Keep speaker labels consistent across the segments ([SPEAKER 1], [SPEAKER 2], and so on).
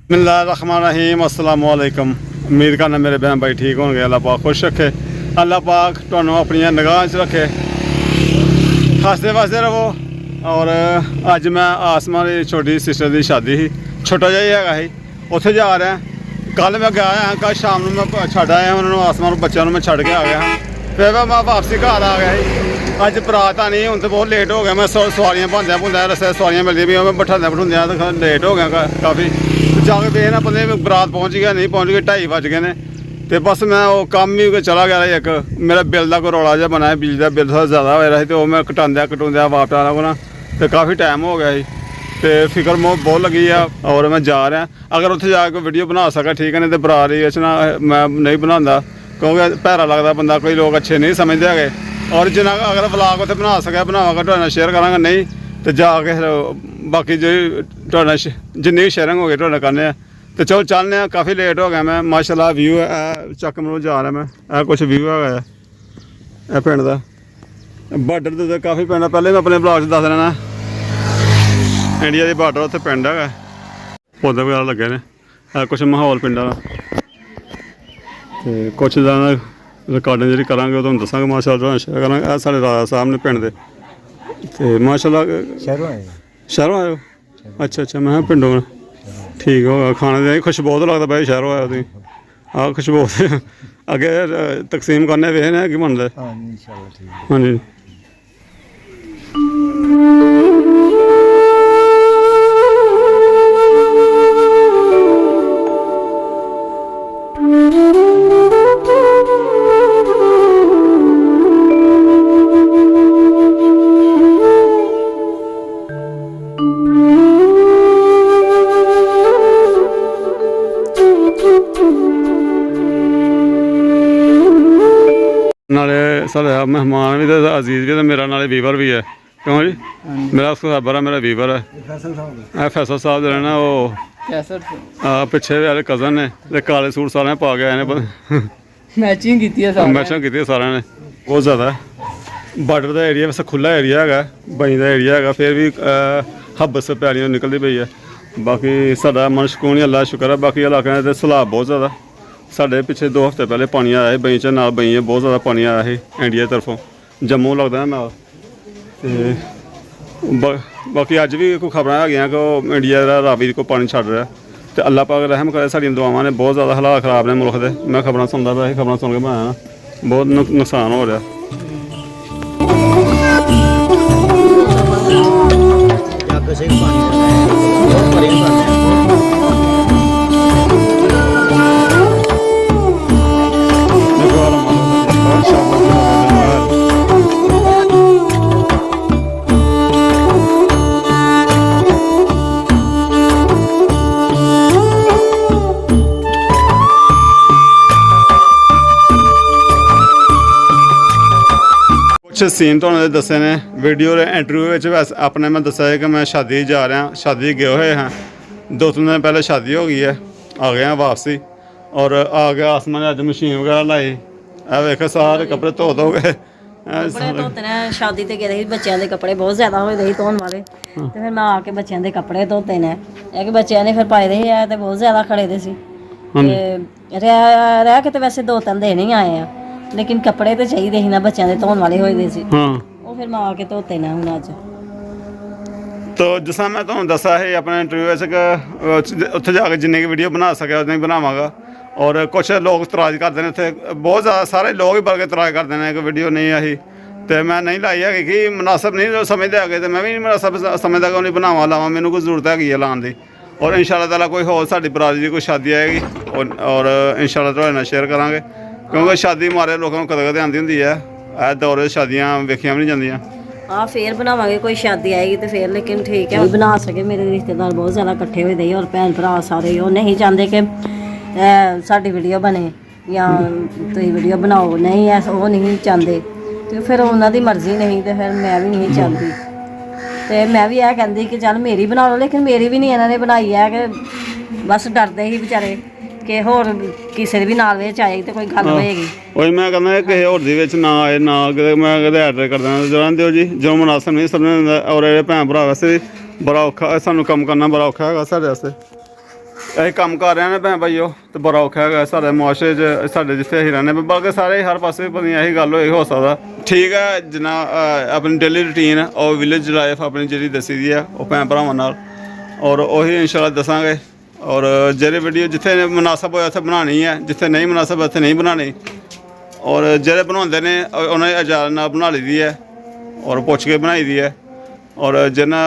[SPEAKER 1] बिस्मिल्लाहिर्रहमानिर्रहीम अस्सलाम वालेकुम। उम्मीद करना मेरे बहन भाई ठीक होंगे। अल्लाह पाक खुश रखे, अल्लाह पाक तुहानू अपनी निगाह च रखे, हसदे वसदे रहो। और अज मैं आसमा की छोटी सिस्टर की शादी ही, छोटा जिहा ही हैगा ही, उत्थे जा रहा। कल मैं गया हाँ, कल शाम को मैं छड्ड आया उन्होंने, आसमा बच्चों मैं छड्ड के आ गया हाँ, फिर मैं वापसी घर आ गया ही। अज बरात आनी हूँ तो बहुत लेट हो गया, मैं सवारियां बनद्या भुंद्या रस्ते सवारियां मिलदी भी, मैं बैठांद्या बैठूंद्या तो लेट हो गया काफ़ी। जाके देखना पता नहीं बरात पहुँच गया नहीं पहुँच गई, 2:30 बज गए ने। तो बस मैं वो कम ही चला गया एक, मेरा बिल का कोई रौला जिहा बना है, बिजली का बिल थोड़ा ज़्यादा होया तो मैं घटांद्या वापस आना को ना, तो काफ़ी टाइम हो गया ही। तो फिक्र मोह बहुत लगी है और मैं जा रहा। अगर उत्थे जाके वीडियो बना सका ठीक है, नहीं तो बरारी ना मैं नहीं बनाता, क्योंकि भैड़ा लगता बंदा, कोई लोग अच्छे नहीं समझते है। और जिन्ना अगर व्लॉग उत्थे बना सका बनावांगा, तुहाडे शेयर करांगा, नहीं तो जाके फिर बाकी जो तुहाडे जिन्नी भी शेयरिंग हो गई तुहाडे करने। तो चलो चलने, काफ़ी लेट हो गया मैं। माशाल्लाह व्यू है चक मलो जा रहा मैं, कुछ व्यू है पिंड का बार्डर तो काफ़ी पिंड है। पहले मैं अपने ब्लॉग दस देना, इंडिया की बार्डर उत्थे पिंड है, पौधे वगैरह लगे ने, कुछ माहौल पिंड का। तो कुछ रिकॉर्डिंग जी करा तुम दसा माशाल्लाह शेयर करा। साढ़े राजा साहब ने पिंड के, तो माशाल्लाह शहरों आए हो? अच्छा अच्छा, मैं पिंडों ठीक होगा। खाने दे खुश बहुत लगता भाई, शहरों आया तुम? हाँ खुश बहुत अगे तकसीम करने वेखने कि बनते। हाँ जी नाले साढ़े मेहमान भी तो अजीज भी तो मेरा नाले वीवर भी है, क्यों जी? मेरा सब्सक्राइबर है, मेरा वीवर है फैसल साहब जो ना, वो पिछे वाले कज़न ने काले सूट सारे पा के आए ने, मैचिंग की सारे ने बहुत ज़्यादा। बार्डर का एरिया वैसे खुला एरिया है, बई का एरिया है, फिर भी हब्बस प्यारियां निकलती पई है। बाकी साडा मन सकून ही, अल्लाह शुक्र है। बाकी इलाके में सैलाब बहुत ज़्यादा, साढ़े पिछले 2 हफ्ते पहले पानी आया है बई च, नाल बई है बहुत ज़्यादा पानी आया है इंडिया की तरफों, जम्मू लगता है नाल। बाकी अज भी कोई खबर है कि इंडिया का रावी को पानी छड़ रहा है, तो अल्लाह पाक रहम करे। साड़ी दुआवां ने बहुत ज़्यादा हालात खराब ने मुल्क के, मैं खबर सुनता पाया, खबर सुन के मैं आया, बहुत नुकसान हो रहा। कुछ सीन तो उन्होंने दसे ने वीडियो इंटरव्यू वैसे अपने मैं दसा है कि मैं शादी जा रहा, शादी गए हुए हैं, 2-3 दिन पहले शादी हो गई है, आ गए हैं वापसी। और आ गया आसमान ने अज मशीन वगैरह लाई, वेख सारे कपड़े धो गए,
[SPEAKER 2] धोते ने। शादी ते गए बच्चों के कपड़े बहुत ज्यादा हो गए धोने वाले, तो फिर मैं आके बच्चों के कपड़े धोते ने, कि बच्चों ने फिर पाए दे है तो बहुत ज्यादा खड़े दे सी, रह के तो वैसे 2-3 दिन ही आए हैं, लेकिन कपड़े तो चाहिए ही ना बच्चों के धोने वाले होए सी, वो फिर मैं आके धोते ने हुण अज।
[SPEAKER 1] तो जिस मैं तुहानू दसा है अपने इंटरव्यू उत्थे जाके जिन्नी वीडियो बना सके उन्नी बनावांगा। और कुछ लोग इतराज करते हैं उत्थे, बहुत ज़्यादा सारे लोग ही बल्कि इतराज करते हैं कि वीडियो नहीं आई, तो मैं नहीं लाई है कि मुनासब नहीं समझते है, तो मैं भी नहीं मुनासब समझदा कि उन्हें बनावा लावा, मैनू कोई जरूरत है लाने की। और इंशाअल्लाह ताला कोई होर साडी बरादरी की कोई शादी आएगी और इंशाअल्लाह तुहाडे नाल शेयर करांगे, क्योंकि शादी मारे लोगों को कदे कदे आंदी हुंदी है, दौरे शादियां वेखियां भी नहीं जांदियां।
[SPEAKER 2] हाँ फिर बनावांगे, कोई शादी आएगी तो फिर, लेकिन ठीक है बना सके। मेरे रिश्तेदार बहुत ज़्यादा इकट्ठे हुए दे और भैन भरा सारे, वो नहीं चाहते कि साडी वीडियो बने या तुम वीडियो बनाओ, नहीं ऐसा वो नहीं चाहते, तो फिर उन्होंने मर्जी नहीं, तो फिर मैं भी नहीं चाहती। तो मैं भी यह कहती कि चल मेरी बना लो, लेकिन मेरी भी नहीं इन्होंने बनाई है, कि बस डरते ही बेचारे कि होर किसी भी नाल विच आए तो कोई गल होएगी।
[SPEAKER 1] ओही मैं कहना किसी होर दे विच ना आए, ना किते मैं कदे ऐड कर देना, जान दिओ जी जो मुनासिब नहीं समझदा। और ये भैन भरा वैसे बड़ा औखा, सानू कम करना बड़ा औखा है साढ़े वास्ते। ਅਸੀਂ ਕੰਮ ਕਰ ਰਹੇ ਨੇ ਭੈਣ ਭਾਈਓ ਤੇ ਬੜਾ ਔਖਾ ਹੈਗਾ ਸਾਡੇ ਮੁਆਸ਼ਰੇ 'ਚ ਸਾਡੇ ਜਿੱਥੇ ਅਸੀਂ ਰਹਿੰਦੇ ਬਲਕਿ ਸਾਰੇ ਹਰ ਪਾਸੇ ਪਤਾ ਨਹੀਂ ਇਹੀ ਗੱਲ ਹੋ ਸਕਦਾ ਠੀਕ ਹੈ ਜਿੰਨਾ ਆਪਣੀ ਡੇਲੀ ਰੂਟੀਨ ਉਹ ਵਿਲੇਜ ਲਾਈਫ ਆਪਣੀ ਜਿਹੜੀ ਦੱਸੀ ਦੀ ਆ ਉਹ ਭੈਣ ਭਰਾਵਾਂ ਨਾਲ ਔਰ ਉਹੀ ਇਨਸ਼ਾਅੱਲਾ ਦੱਸਾਂਗੇ ਔਰ ਜਿਹੜੇ ਵੀਡੀਓ ਜਿੱਥੇ ਮੁਨਾਸਬ ਹੋਇਆ ਉੱਥੇ ਬਣਾਉਣੀ ਹੈ ਜਿੱਥੇ ਨਹੀਂ ਮੁਨਾਸਬ ਉੱਥੇ ਨਹੀਂ ਬਣਾਉਣੀ ਔਰ ਜਿਹੜੇ ਬਣਾਉਂਦੇ ਨੇ ਉਹਨਾਂ ਦੀ ਇਜਾਜ਼ਤ ਨਾਲ ਬਣਾ ਲਈ ਦੀ ਹੈ ਔਰ ਪੁੱਛ ਕੇ ਬਣਾਈ ਦੀ ਹੈ ਔਰ ਜਿੰਨਾ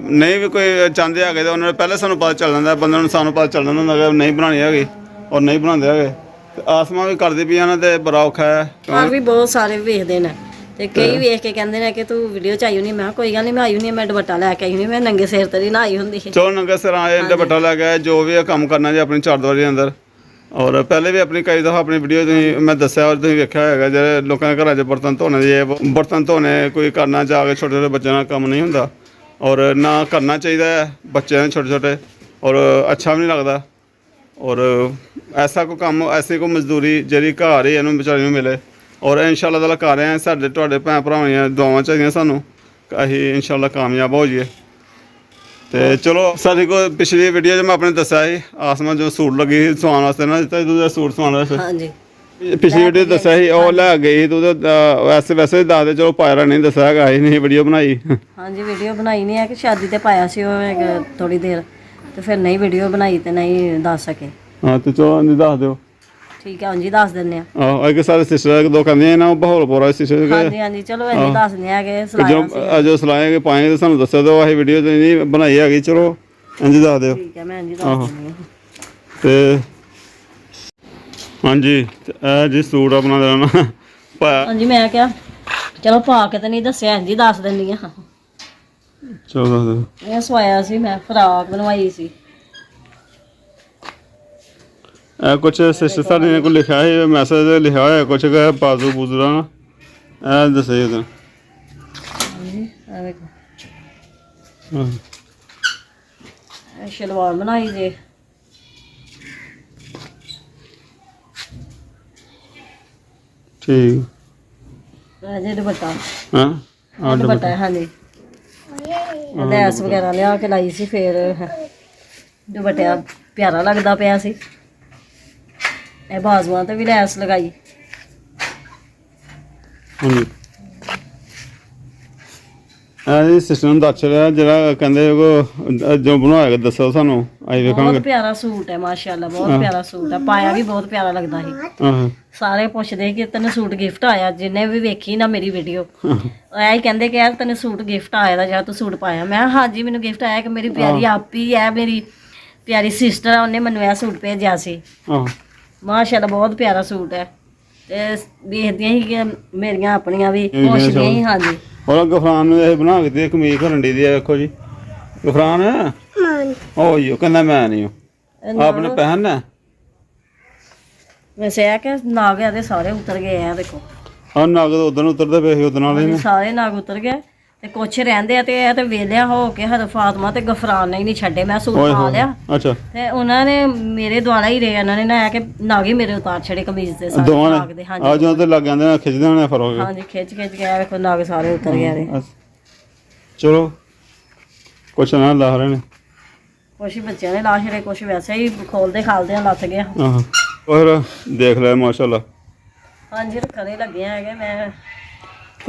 [SPEAKER 1] ਨਹੀਂ ਵੀ ਕੋਈ ਚਾਹੁੰਦੇ ਹੈਗੇ ਤਾਂ ਉਹਨਾਂ ਨੂੰ ਪਹਿਲਾਂ ਸਾਨੂੰ ਪਤਾ ਚੱਲ ਜਾਂਦਾ ਬੰਦੇ ਨੂੰ ਸਾਨੂੰ ਪਤਾ ਚੱਲ ਜਾਂਦਾ ਹੁੰਦਾ ਕਿ ਨਹੀਂ ਬਣਾਉਣੀ ਹੈਗੀ ਔਰ ਨਹੀਂ ਬਣਾਉਂਦੇ ਹੈਗੇ ਤੇ ਆਸਮਾਂ ਵੀ ਕਰਦੀ ਪਈਆਂ ਨੇ ਤੇ ਬੜਾ ਔਖਾ ਹੈ
[SPEAKER 2] ਹੋਰ ਵੀ ਬਹੁਤ ਸਾਰੇ ਵੇਖਦੇ ਨੇ ਤੇ ਕਈ ਵੇਖ ਕੇ ਕਹਿੰਦੇ ਨੇ ਕਿ ਤੂੰ ਵੀਡੀਓ ਚ ਆਈ ਨਹੀਂ ਮੈਂ ਕਿਹਾ ਕੋਈ ਗੱਲ ਨਹੀਂ ਮੈਂ ਆਈ ਨਹੀਂ ਮੈਂ ਦੁਪੱਟਾ ਲੈ ਕੇ ਆਈ ਨਹੀਂ ਮੈਂ ਨੰਗੇ ਸਿਰ ਤੇ ਨਹੀਂ ਨਹਾਈ ਹੁੰਦੀ
[SPEAKER 1] ਚਲੋ ਨੰਗੇ ਸਿਰ ਆਏ ਦੁਪੱਟਾ ਲੈ ਕੇ ਜੋ ਵੀ ਕੰਮ ਕਰਨਾ ਜੀ ਆਪਣੀ ਚਾਰਦੀਵਾਰੀ ਦੇ ਅੰਦਰ ਔਰ ਪਹਿਲੇ ਵੀ ਆਪਣੀ ਕਈ ਦਫਾ ਆਪਣੀ ਵੀਡੀਓ ਤੁਸੀਂ ਮੈਂ ਦੱਸਿਆ ਔਰ ਤੁਸੀਂ ਵੇਖਿਆ ਹੋਏਗਾ ਜਿਹੜੇ ਲੋਕਾਂ ਦੇ ਘਰਾਂ 'ਚ ਬਰਤਨ ਧੋਣੇ ਜੇ ਬਰਤਨ ਧੋਣੇ ਕੋਈ ਕਰਨਾ ਜਾ ਕੇ ਛੋਟੇ ਛੋਟੇ ਬੱਚਿਆਂ ਨਾਲ ਕੰਮ ਨਹੀਂ ਹੁੰਦਾ ਔਰ ਨਾ ਕਰਨਾ ਚਾਹੀਦਾ ਹੈ ਬੱਚਿਆਂ ਦੇ ਛੋਟੇ ਛੋਟੇ ਔਰ ਅੱਛਾ ਵੀ ਨਹੀਂ ਲੱਗਦਾ ਔਰ ਐਸਾ ਕੋਈ ਕੰਮ ਐਸੀ ਕੋਈ ਮਜ਼ਦੂਰੀ ਜਿਹੜੀ ਘਰ ਹੀ ਇਹਨੂੰ ਵਿਚਾਰੀ ਨੂੰ ਮਿਲੇ ਔਰ ਇਨਸ਼ਾਅੱਲਾ ਤਾਲਾ ਕਰ ਰਹੇ ਹਾਂ ਸਾਡੇ ਤੁਹਾਡੇ ਭੈਣ ਭਰਾਵਾਂ ਦੀਆਂ ਦੁਆਵਾਂ ਚਾਹੀਦੀਆਂ ਸਾਨੂੰ ਅਸੀਂ ਇਨਸ਼ਾਅੱਲਾ ਕਾਮਯਾਬ ਹੋ ਜਾਈਏ ਤੇ ਚਲੋ ਸਾਡੀ ਕੋਈ ਪਿਛਲੀ ਵੀਡੀਓ 'ਚ ਮੈਂ ਆਪਣੇ ਦੱਸਿਆ ਸੀ ਆਸਮਾਨ ਜੋ ਸੂਟ ਲੱਗੀ ਸੀ ਸਵਾਉਣ ਵਾਸਤੇ ਨਾ ਦਿੱਤਾ ਦੂਜਾ ਸੂਟ ਸਵਾਉਣ ਵਾਸਤੇ
[SPEAKER 2] ਹਾਂਜੀ
[SPEAKER 1] ਪਿਛਲੀ ਵੀਡੀਓ ਦੱਸਿਆ ਸੀ ਉਹ ਲੈ ਗਈ ਤੂੰ ਤਾਂ ਵੈਸੇ ਦੱਸ ਦੇ ਚਲੋ ਪਾਇਰਾ ਨਹੀਂ ਦੱਸਿਆ ਹੈਗਾ ਅਸੀਂ ਨਹੀਂ ਵੀਡੀਓ ਬਣਾਈ
[SPEAKER 2] ਹਾਂਜੀ ਵੀਡੀਓ ਬਣਾਈ ਨਹੀਂ ਹੈ ਕਿ ਸ਼ਾਦੀ ਤੇ ਪਾਇਆ ਸੀ ਉਹ ਥੋੜੀ ਦੇਰ ਤੇ ਫਿਰ ਨਹੀਂ ਵੀਡੀਓ ਬਣਾਈ ਤੇ ਨਹੀਂ ਦੱਸ ਸਕੇ
[SPEAKER 1] ਹਾਂ ਤੇ ਚਲੋ ਨਹੀਂ ਦੱਸ ਦਿਓ
[SPEAKER 2] ਠੀਕ ਹੈ ਹਾਂਜੀ ਦੱਸ ਦਿੰਦੇ ਆ
[SPEAKER 1] ਆਹੋ ਇੱਕ ਸਾਰੇ ਸਿਸਟਰ ਦੋ ਕਹਿੰਦੀਆਂ ਨਾ ਬਹੌਲਪੁਰਾ ਸਿਸਟਰ
[SPEAKER 2] ਹਾਂਜੀ ਹਾਂਜੀ ਚਲੋ ਇੰਨੀ ਦੱਸ ਦਿੰਦੇ ਆ ਕਿ ਸਲਾਇਆ
[SPEAKER 1] ਜੋ ਸਲਾਏਗੇ ਪਾਏਗੇ ਸਾਨੂੰ ਦੱਸਿਆ ਦਿਓ ਅਸੀਂ ਵੀਡੀਓ ਤੇ ਨਹੀਂ ਬਣਾਈ ਹੈਗੀ ਚਲੋ ਇੰਝ ਦੱਸ ਦਿਓ
[SPEAKER 2] ਠੀਕ ਹੈ ਮੈਂ ਇੰਝ ਦੱਸ ਦਿੰਦੀ ਆ
[SPEAKER 1] ਤੇ ਹਾਂਜੀ ਤੇ ਇਹ ਜੀ ਸੂਟ ਆਪਣਾ ਦੇਣਾ ਪਾਇਆ
[SPEAKER 2] ਹਾਂਜੀ ਮੈਂ ਕਿਹਾ ਚਲੋ ਪਾ ਕੇ ਤੇ ਨਹੀਂ ਦੱਸਿਆ ਇੰਝ ਦੱਸ ਦਿੰਦੀ ਆ
[SPEAKER 1] ਚਲੋ ਦੱਸ ਦਿਓ
[SPEAKER 2] ਇਹ ਸਵਾਇਆ ਸੀ ਮੈਂ ਫਰਾਕ ਬਣਵਾਈ ਸੀ
[SPEAKER 1] ਇਹ ਕੁਛ ਸਿਸਟਰ ਸਾਡੇ ਨੇ ਕੋਈ ਲਿਖਿਆ ਹੈ ਮੈਸੇਜ ਲਿਖਿਆ ਹੋਇਆ ਕੁਛ ਕਿ ਬਾਜ਼ੂ ਬੂਜ਼ੂ ਦਾ ਨਾ ਇਹ ਦੱਸੇ ਉਹਦਾ
[SPEAKER 2] ਹਾਂਜੀ ਆ ਵੇਖੋ
[SPEAKER 1] ਹਾਂ
[SPEAKER 2] ਇਹ ਸ਼ਲਵਾਰ ਬਣਾਈ ਜੇ
[SPEAKER 1] ਠੀਕ
[SPEAKER 2] ਇਹ ਜੇ ਦੁਪੱਟਾ
[SPEAKER 1] ਹਾਂ
[SPEAKER 2] ਆਹ ਦੁਪੱਟਾ ਹੈ, ਹਾਂਜੀ ਲੈਸ ਵਗੈਰਾ ਲਿਆ ਕੇ ਲਾਈ ਸੀ ਫਿਰ ਦੁਪੱਟਾ ਪਿਆਰਾ ਲੱਗਦਾ ਪਿਆ ਸੀ ਇਹ ਬਾਜ਼ੂਆਂ ਤੇ ਵੀ ਲੈਸ ਲਗਾਈ
[SPEAKER 1] ਹਾਂਜੀ ਇਹ ਸਿਸਟਰ ਨੂੰ ਦੱਸ ਰਿਹਾ ਜਿਹੜਾ ਕਹਿੰਦੇ ਜੋ ਬਣਾਏਗਾ ਦੱਸੋ ਸਾਨੂੰ ਅਸੀਂ ਵੇਖਾਂਗੇ
[SPEAKER 2] ਬਹੁਤ ਪਿਆਰਾ ਸੂਟ ਹੈ ਮਾਸ਼ਾਅੱਲਾ ਬਹੁਤ ਪਿਆਰਾ ਸੂਟ ਹੈ ਪਾਇਆ ਵੀ ਬਹੁਤ ਪਿਆਰਾ ਲੱਗਦਾ ਸੀ
[SPEAKER 1] ਹਾਂ
[SPEAKER 2] ਸਾਰੇ ਪੁੱਛਦੇ ਕਿ ਤੈਨੂੰ ਸੂਟ ਗਿਫਟ ਆਇਆ ਜਿੰਨੇ ਵੀ ਵੇਖੀ ਨਾ ਮੇਰੀ ਵੀਡੀਓ ਐ ਹੀ ਕਹਿੰਦੇ ਕਿ ਯਾਰ ਤੈਨੂੰ ਸੂਟ ਗਿਫਟ ਆਇਆ ਦਾ ਜਾਂ ਤੂੰ ਸੂਟ ਪਾਇਆ ਮੈਂ ਕਿਹਾ ਹਾਂਜੀ ਮੈਨੂੰ ਗਿਫਟ ਆਇਆ ਕਿ ਮੇਰੀ ਪਿਆਰੀ ਆਪੀ ਹੈ ਮੇਰੀ ਪਿਆਰੀ ਸਿਸਟਰ ਆ ਉਹਨੇ ਮੈਨੂੰ ਇਹ ਸੂਟ ਭੇਜਿਆ ਸੀ
[SPEAKER 1] ਹਾਂ
[SPEAKER 2] ਮਾਸ਼ਾਅੱਲਾ ਬਹੁਤ ਪਿਆਰਾ ਸੂਟ ਹੈ ਤੇ ਵੇਖਦੀਆਂ ਸੀ ਕਿ ਮੇਰੀਆਂ ਆਪਣੀਆਂ ਵੀ ਪੁੱਛਦੀਆਂ ਸੀ ਹਾਂਜੀ
[SPEAKER 1] ਹੋਰ ਗਫਰਾਨ ਨੂੰ ਇਹ ਬਣਾ ਕੇ ਦੇ ਕਮੀਜ਼ ਕਰਨ ਦੀ ਆ ਵੇਖੋ ਜੀ ਗਫਰਾਨ ਉਹ ਹੀ ਉਹ ਕਹਿੰਦਾ ਮੈਂ ਨਹੀਂ ਉਹ ਆਪਣੇ ਪਹਿਨ ਹੈ
[SPEAKER 2] ਵੈਸੇ ਆ ਕਿ ਨਾਗ ਇਹਦੇ ਸਾਰੇ ਉਤਰ ਗਏ ਆ ਦੇਖੋ
[SPEAKER 1] ਹਾਂ ਨਗਦ ਉਦੋਂ ਉਤਰਦੇ ਪਏ ਸੀ ਉਦੋਂ ਵਾਲੇ ਨੇ
[SPEAKER 2] ਸਾਰੇ ਨਾਗ ਉਤਰ ਗਏ ਤੇ ਕੁਛ ਰਹਿੰਦੇ ਆ ਤੇ ਇਹ ਤੇ ਵੇਲਿਆ ਹੋ ਕੇ ਹਰ ਫਾਤਮਾ ਤੇ ਗਫਰਾਨ ਨੇ ਹੀ ਨਹੀਂ ਛੱਡੇ ਮੈਂ ਸੂਟ ਪਾ ਲਿਆ
[SPEAKER 1] ਅੱਛਾ
[SPEAKER 2] ਤੇ ਉਹਨਾਂ ਨੇ ਮੇਰੇ ਦੁਆਲਾ ਹੀ ਰਹੇ ਉਹਨਾਂ ਨੇ ਨਾ ਆ ਕੇ ਨਾਗ ਹੀ ਮੇਰੇ ਉਤਾਰ ਛੜੇ ਕਮੀਜ਼ ਦੇ ਸਾਰੇ
[SPEAKER 1] ਦੋਵਾਂ
[SPEAKER 2] ਨਾਗ ਦੇ
[SPEAKER 1] ਨੇ
[SPEAKER 2] ਹਾਂਜੀ
[SPEAKER 1] ਆ ਜਦੋਂ ਤੇ ਲੱਗ ਜਾਂਦੇ ਨੇ ਖਿੱਚਦੇ ਹੋਣੇ ਫਿਰ ਹੋ ਗਏ
[SPEAKER 2] ਹਾਂਜੀ ਖਿੱਚ ਕੇ ਆ ਵੇਖੋ ਨਾਗ ਸਾਰੇ ਉਤਰ ਗਏ ਨੇ
[SPEAKER 1] ਚਲੋ ਕੁਛ ਨਾ ਲਾ ਰਹੇ ਨੇ
[SPEAKER 2] ਕੁਛ ਬੱਚਿਆਂ ਨੇ ਲਾ ਛੜੇ ਕੁਛ ਵੈਸੇ ਹੀ ਖੋਲਦੇ ਖਾਲਦੇ ਆ ਲੱਥ ਗਿਆ
[SPEAKER 1] ਹਾਂ ਹੋਰ ਦੇਖ ਲੈ ਮਾਸ਼ਾਅੱਲਾ
[SPEAKER 2] ਹਾਂਜੀ ਰੱਖਣੇ ਲੱਗੇ ਹੈਗੇ ਮੈਂ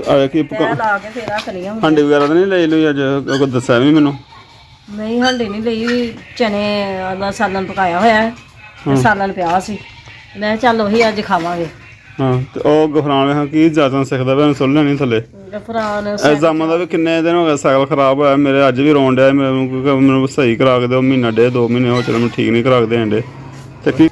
[SPEAKER 1] ਆ ਕੀ
[SPEAKER 2] ਤੈ ਲਾ ਕੇ ਫੇਰ ਰੱਖ ਲਈਆਂ ਹੁਣ।
[SPEAKER 1] ਹੰਡੀ ਵਗੈਰਾ ਤਾਂ ਨਹੀਂ ਲਈ ਲਈ ਅੱਜ ਕੋਈ ਦੱਸਿਆ ਵੀ ਮੈਨੂੰ
[SPEAKER 2] ਨਹੀਂ ਹੰਡੀ ਨਹੀਂ ਲਈ ਚਨੇ ਦਾ ਸਾਲਨ ਪਕਾਇਆ ਹੋਇਆ ਹੈ ਤੇ ਸਾਲਨ ਪਿਆ ਸੀ ਮੈਂ ਕਿਹਾ ਚੱਲ ਉਹੀ ਅੱਜ ਖਾਵਾਂਗੇ
[SPEAKER 1] ਹਾਂ ਤੇ ਉਹ ਗਫਰਾਨ ਹਾਂ ਕੀ ਜਾਤਾਂ ਸਿੱਖਦਾ ਪਿਆ ਸੁਣ ਲੈਣੀ ਥੱਲੇ
[SPEAKER 2] ਗਫਰਾਨ
[SPEAKER 1] ਐਗਜ਼ਾਮਾਂ ਦਾ ਵੀ ਕਿੰਨੇ ਦਿਨ ਹੋ ਗਏ ਸਾਈਕਲ ਖਰਾਬ ਹੋਇਆ ਮੇਰੇ ਅੱਜ ਵੀ ਰੋਣ ਡਿਆ ਮੈਨੂੰ ਸਹੀ ਕਰਾ ਕੇ ਦਿਓ ਮਹੀਨਾ ਡੇਢ 2 ਮਹੀਨੇ ਹੋ ਚਲੇ ਮੈਨੂੰ ਠੀਕ ਨਹੀਂ ਕਰਾ ਕੇ ਦੇਣ ਡੇ ਤੇ ਕੀ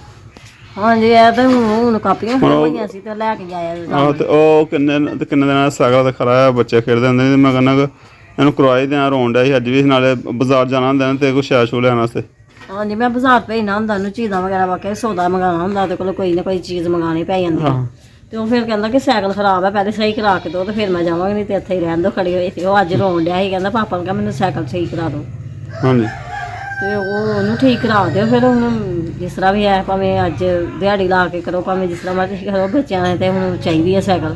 [SPEAKER 2] ਹਾਂਜੀ ਇਹ ਤਾਂ ਹੁਣ ਕਾਪੀਆਂ ਹੋਈਆਂ ਸੀ ਤੇ ਲੈ ਕੇ ਆਇਆ
[SPEAKER 1] ਆਹ ਤੇ ਉਹ ਕਿੰਨੇ ਦਿਨਾਂ ਦਾ ਸਾਈਕਲ ਤੇ ਖੜਾ ਆ ਬੱਚੇ ਖੇਡਦੇ ਹੁੰਦੇ ਨੇ ਮੈਂ ਕਹਿੰਦਾ ਇਹਨੂੰ ਕਰਵਾਈ ਦਿਆਂ ਰੋਣ ਡਿਆ ਸੀ ਅੱਜ ਵੀ ਨਾਲੇ ਬਾਜ਼ਾਰ ਜਾਣਾ ਹੁੰਦਾ ਤੇ ਕੋਈ ਸ਼ੈ ਸ਼ੂ ਲੈਣ ਵਾਸਤੇ
[SPEAKER 2] ਹਾਂਜੀ ਮੈਂ ਬਾਜ਼ਾਰ ਭੇਜਣਾ ਹੁੰਦਾ ਉਹਨੂੰ ਚੀਜ਼ਾਂ ਵਗੈਰਾ ਵਾਕਿਆ ਸੌਦਾ ਮੰਗਾਉਣਾ ਹੁੰਦਾ ਤੇ ਕੋਲ ਕੋਈ ਨਾ ਕੋਈ ਚੀਜ਼ ਮੰਗਾਉਣੀ ਪੈ ਜਾਂਦੀ ਹੈ ਤੇ ਉਹ ਫਿਰ ਕਹਿੰਦਾ ਕਿ ਸਾਈਕਲ ਖਰਾਬ ਹੈ ਪਹਿਲੇ ਸਹੀ ਕਰਾ ਕੇ ਦਿਓ ਤੇ ਫਿਰ ਮੈਂ ਜਾਵਾਂਗੀ ਨਹੀਂ ਤੇ ਇੱਥੇ ਹੀ ਰਹਿਣ ਦਿਓ ਖੜੀ ਹੋਈ ਸੀ ਉਹ ਅੱਜ ਰੋਣ ਡਿਆ ਸੀ ਕਹਿੰਦਾ ਪਾਪਾ ਨੂੰ ਕਿਹਾ ਮੈਨੂੰ ਸਾਈਕਲ ਸਹੀ ਕਰਾ ਦਿਓ
[SPEAKER 1] ਹਾਂਜੀ
[SPEAKER 2] ਤੇ ਉਹ ਉਹਨੂੰ ਠੀਕ ਕਰਾ ਦਿਓ ਫਿਰ ਹੁਣ ਜਿਸ ਤਰ੍ਹਾਂ ਵੀ ਹੈ ਭਾਵੇਂ ਅੱਜ ਦਿਹਾੜੀ ਲਾ ਕੇ ਕਰੋ ਭਾਵੇਂ ਜਿਸ ਤਰ੍ਹਾਂ ਮਰਜ਼ੀ ਕਰੋ ਬੱਚਿਆਂ ਨੇ ਤੇ ਹੁਣ ਚਾਹੀਦੀ ਹੈ ਸਾਈਕਲ